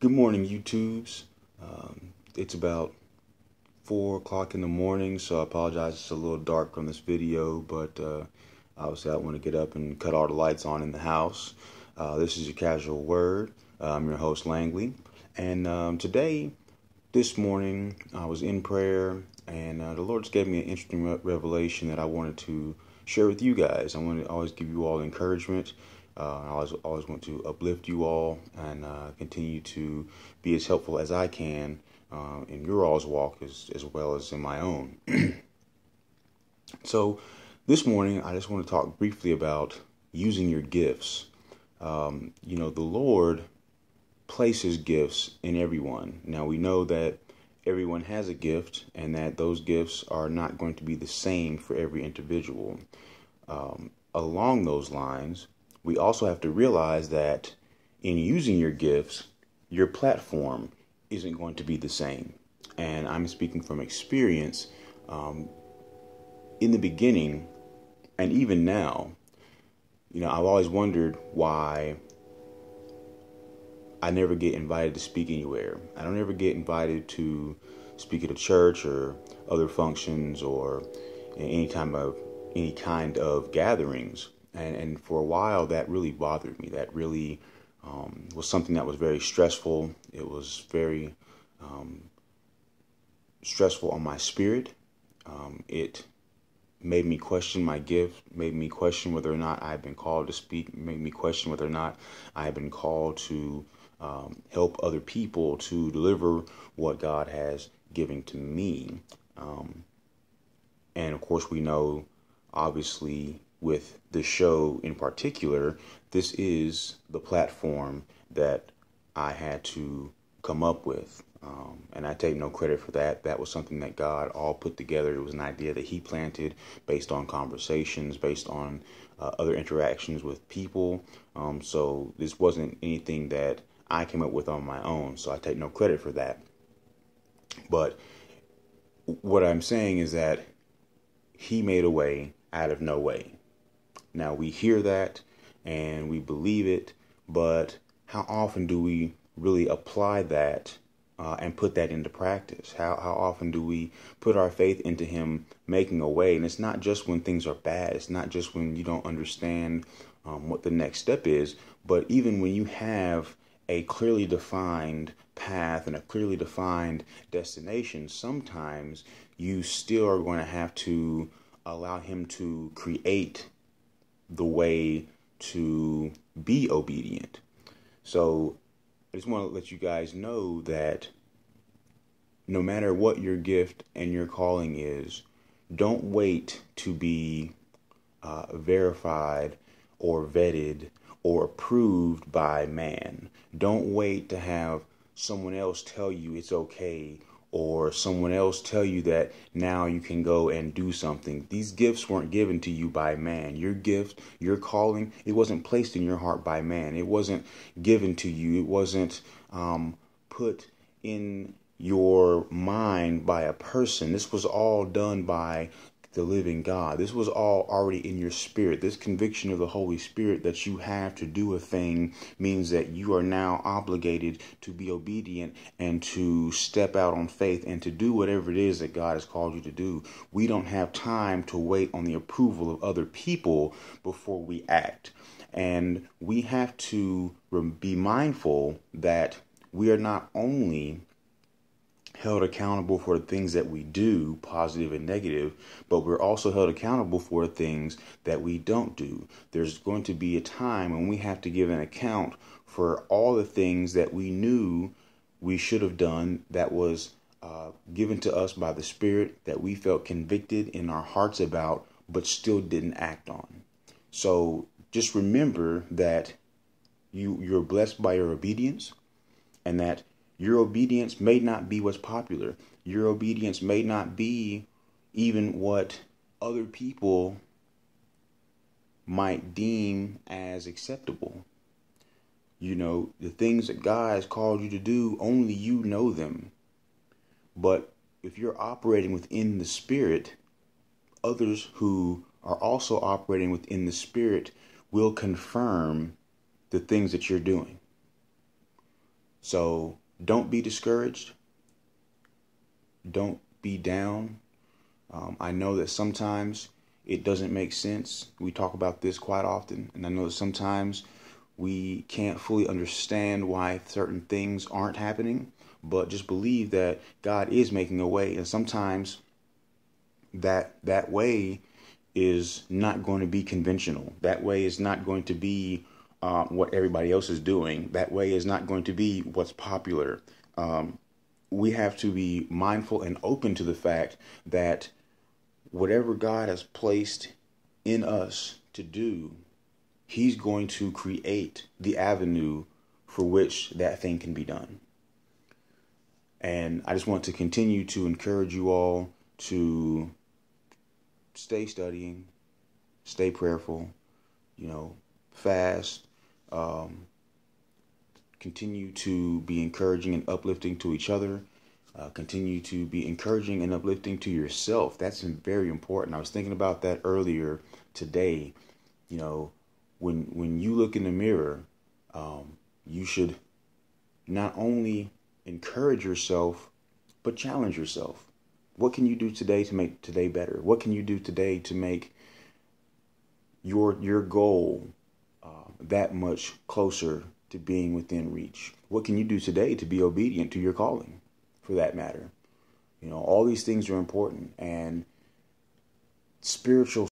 Good morning, YouTubes. It's about 4 o'clock in the morning, so I apologize. It's a little dark on this video, but obviously I want to get up and cut all the lights on in the house. This is your casual word. I'm your host, Langley. And this morning, I was in prayer, and the Lord just gave me an interesting revelation that I wanted to share with you guys. I want to always give you all encouragement. I always want to uplift you all and continue to be as helpful as I can in your all's walk as well as in my own. So this morning, I just want to talk briefly about using your gifts. The Lord places gifts in everyone. Now, we know that everyone has a gift and that those gifts are not going to be the same for every individual. Along those lines, we also have to realize that in using your gifts, your platform isn't going to be the same. And I'm speaking from experience. In the beginning, and even now, I've always wondered why I never get invited to speak anywhere. I don't ever get invited to speak at a church or other functions or any kind of gatherings. And for a while, that really bothered me. That really was something that was very stressful. It was very stressful on my spirit. It made me question my gift, made me question whether or not I had been called to speak, made me question whether or not I had been called to help other people to deliver what God has given to me. And of course, we know, obviously, with this show in particular, this is the platform that I had to come up with. And I take no credit for that. That was something that God all put together. It was an idea that He planted based on conversations, based on other interactions with people. So this wasn't anything that I came up with on my own. So I take no credit for that. But what I'm saying is that He made a way out of no way. Now, we hear that and we believe it, but how often do we really apply that and put that into practice? How often do we put our faith into Him making a way? And it's not just when things are bad. It's not just when you don't understand what the next step is, but even when you have a clearly defined path and a clearly defined destination, sometimes you still are going to have to allow Him to create the way to be obedient. So I just want to let you guys know that no matter what your gift and your calling is, don't wait to be verified or vetted or approved by man. Don't wait to have someone else tell you it's okay, or someone else tell you that now you can go and do something. These gifts weren't given to you by man. Your gift, your calling, it wasn't placed in your heart by man. It wasn't given to you. It wasn't put in your mind by a person. This was all done by the living God. This was all already in your spirit. This conviction of the Holy Spirit that you have to do a thing means that you are now obligated to be obedient and to step out on faith and to do whatever it is that God has called you to do. We don't have time to wait on the approval of other people before we act. And we have to be mindful that we are not only held accountable for the things that we do, positive and negative, but we're also held accountable for things that we don't do. There's going to be a time when we have to give an account for all the things that we knew we should have done, that was given to us by the Spirit, that we felt convicted in our hearts about, but still didn't act on. So just remember that you're blessed by your obedience, and that your obedience may not be what's popular. Your obedience may not be even what other people might deem as acceptable. The things that God has called you to do, only you know them. But if you're operating within the Spirit, others who are also operating within the Spirit will confirm the things that you're doing. So don't be discouraged. Don't be down. I know that sometimes it doesn't make sense. We talk about this quite often, and I know that sometimes we can't fully understand why certain things aren't happening, but just believe that God is making a way, and sometimes that way is not going to be conventional. That way is not going to be what everybody else is doing. That way is not going to be what's popular. We have to be mindful and open to the fact that whatever God has placed in us to do, He's going to create the avenue for which that thing can be done. And I just want to continue to encourage you all to stay studying, stay prayerful, fast, continue to be encouraging and uplifting to each other. Continue to be encouraging and uplifting to yourself. That's very important. I was thinking about that earlier today. When you look in the mirror, you should not only encourage yourself, but challenge yourself. What can you do today to make today better? What can you do today to make your goal that much closer to being within reach? What can you do today to be obedient to your calling, for that matter? All these things are important, and spiritual